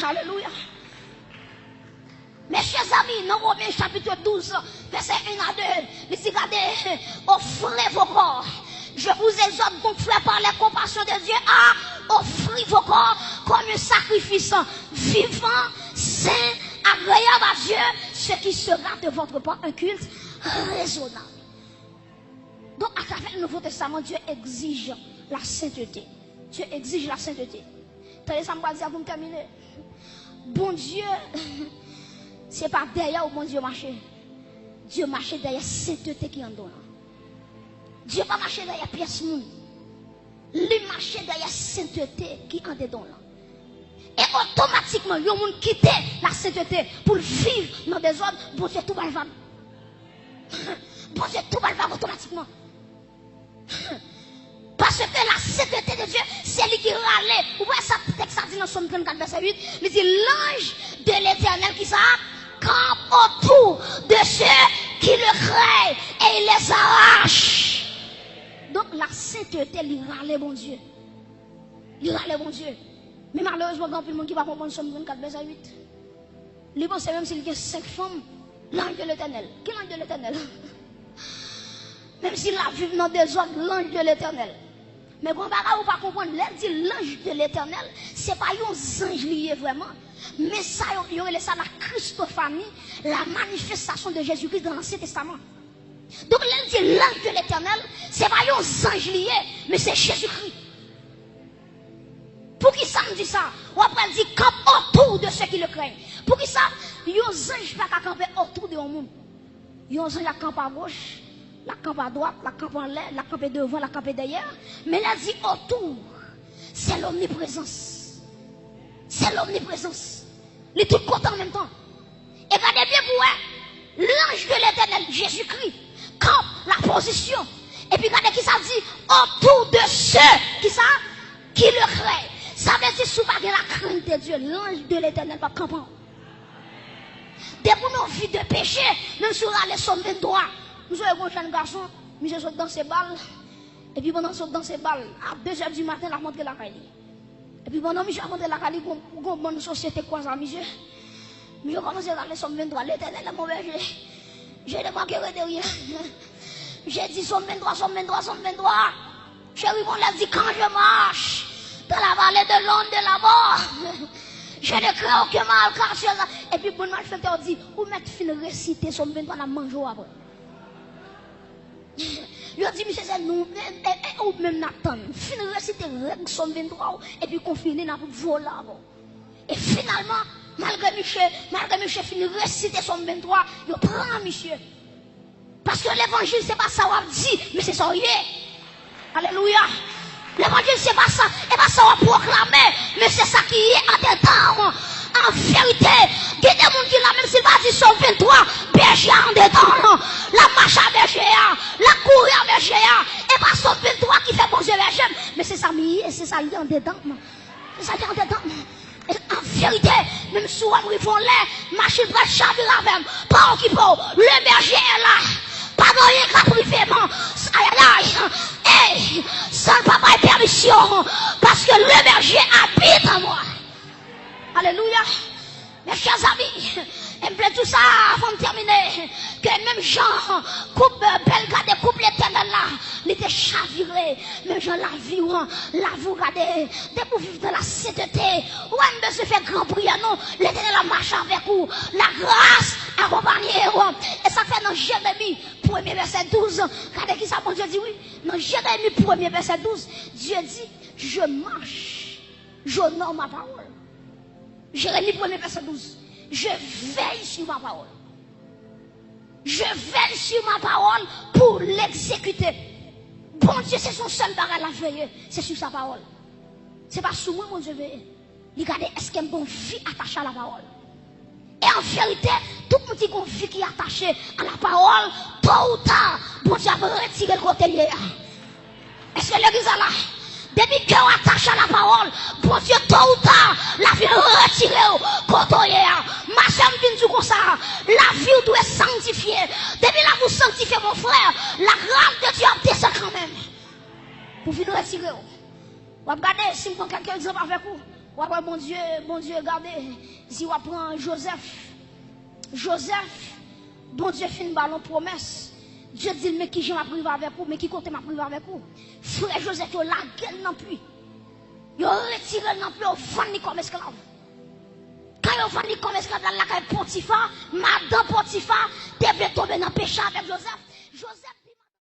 Alléluia. Mes chers amis, dans Romains chapitre 12, verset 1 à 2, il dit, regardez, offrez vos corps. Je vous exhorte donc, frères, par la compassion de Dieu, à offrir vos corps comme un sacrifice vivant, saint, agréable à Dieu, ce qui sera de votre part un culte raisonnable. Donc, à travers le Nouveau Testament, Dieu exige la sainteté. Dieu exige la sainteté. Tenez, ça me va dire pour me terminer. Bon Dieu, c'est pas derrière où bon Dieu marche. Dieu marche derrière sainteté qui en donne. Dieu pas marcher derrière pièce moun. Lui marche derrière sainteté qui en dedans là. Et automatiquement, il y a monde quitte la sainteté pour vivre dans des ordres, bon Dieu tout va le Bon Dieu tout va le automatiquement. Parce que la sainteté de Dieu, c'est lui qui râle. Vous voyez ça, texte ça dit dans Somme 34, verset 8. Il dit l'ange de l'Éternel qui ça campe autour de ceux qui le craignent et il les arrache. Donc la sainteté, il râle bon Dieu. Il râle bon Dieu. Mais malheureusement, il y a plus de monde qui va comprendre Somme 24, verset 8. Il pense même s'il y a 5 femmes, l'ange de l'Éternel. Quel ange de l'Éternel? Même s'il a vu dans des ordres, l'ange de l'Éternel. Mais bon, vous pas comprendre, dit l'ange de l'Éternel, c'est pas un ange lié vraiment, mais ça, il y a ça la Christophanie, la manifestation de Jésus-Christ dans l'Ancien Testament. Donc, dit l'ange de l'Éternel, c'est pas un ange lié, mais c'est Jésus-Christ. Pour qui ça me dit ça? Ou après, il dit campe autour de ceux qui le craignent. Pour qui ça? Il y a un ange pas camper autour de monde. Il y a un ange qui campe à gauche. La campe à droite, la campe en l'air, la campe devant, la campe derrière. Mais là, dit autour. C'est l'omniprésence. C'est l'omniprésence. Les tout content en même temps. Et regardez bien pour vous, l'ange de l'Éternel, Jésus-Christ, campe la position. Et puis regardez qui ça dit autour de ceux qui le craignent. Ça veut dire sous pas de la crainte de Dieu, l'ange de l'Éternel va camper. Depuis nos vies de péché, même si on a les sommes 23. Nous avons un jeune garçon, monsieur saute dans ses balles. Et puis pendant saute dans ses balles, à 2h du matin, il a montré la caille. Et puis pendant monsieur a montré la caille, il y a une bonne société quoi ça, monsieur. Monsieur a commencé à aller somme 23, l'Éternel est mauvais. J'ai demandé de rien. J'ai dit somme 23, somme 23, somme 23. Chérie, on l'a dit quand je marche dans la vallée de l'ombre de la mort. Je ne crains aucun mal, car je... Et puis bon malfaiteur dit, où mettre fin réciter somme 23, la mange après. Je dis, monsieur, c'est nous, ou même Nathan, fin réciter règle somme 23, et puis confiner dans le vol là. Et finalement, malgré monsieur fin réciter somme 23, il prend monsieur. Parce que l'évangile, c'est pas ça qu'on dit, mais c'est ça qu'on est. Alléluia. L'évangile, c'est pas ça, et pas ça qu'on proclame, mais c'est ça qui est en dedans. En vérité, il y a des gens qui là, même s'il va dire somme 23, berger en dedans, la marche à berger, la courir à berger, et pas somme 23 qui fait bon Dieu berger, mais c'est ça, c'est ça, il est en dedans. C'est ça, il est en dedans. En vérité, même si on répond là, machine va chavirer avec, pas qui peut, le berger est là. Pas rien qu'à priver, hey, sans papa et permission, parce que le berger habite en moi. Alléluia. Mes chers amis, il me plaît tout ça avant de terminer. Que même Jean, coupe belle, coupe l'éternel là, il était chaviré. Même Jean, la vie, regardez, dès que vous vivez dans la sainteté, ou même se fait grand prière, non, l'éternel a marché avec vous, la grâce accompagnée. Et ça fait dans Jérémie, 1er verset 12, regardez qui ça, mon Dieu dit oui, dans Jérémie, 1er verset 12, Dieu dit, je marche, j'honore ma parole. Jérémie 1er verset 12. Je veille sur ma parole. Je veille sur ma parole pour l'exécuter. Bon Dieu, c'est son seul bagage à veiller. C'est sur sa parole. C'est pas sur moi, mon Dieu, veille. Regardez, est-ce qu'il y a une bonne vie attachée à la parole? Et en vérité, tout petit qu'on vie qui est attaché à la parole, tôt ou tard, bon Dieu va retirer le côté lié. Est-ce que l'église est là? Depuis qu'on attache à la parole, bon Dieu, tôt ou tard, la vie retirée, côté. Ma soeur me dit comme ça, la vie doit sanctifier. Depuis là, vous sanctifiez mon frère, la grâce de Dieu descend quand même. Pour venir retirer. Vous regardez, si je prends quelques exemples avec vous, Ouais, bon Dieu, regardez, si on prend Joseph, bon Dieu fait une ballon promesse. Dieu dit, mais qui j'ai ma privé avec vous, mais qui côté ma privé avec vous. Frère Joseph, il a la gueule non plus. Il a retiré non plus, il a vendu comme esclave. Quand il a vendu comme esclave, la caille Potiphar, madame Potiphar, devait tomber dans le péché avec Joseph.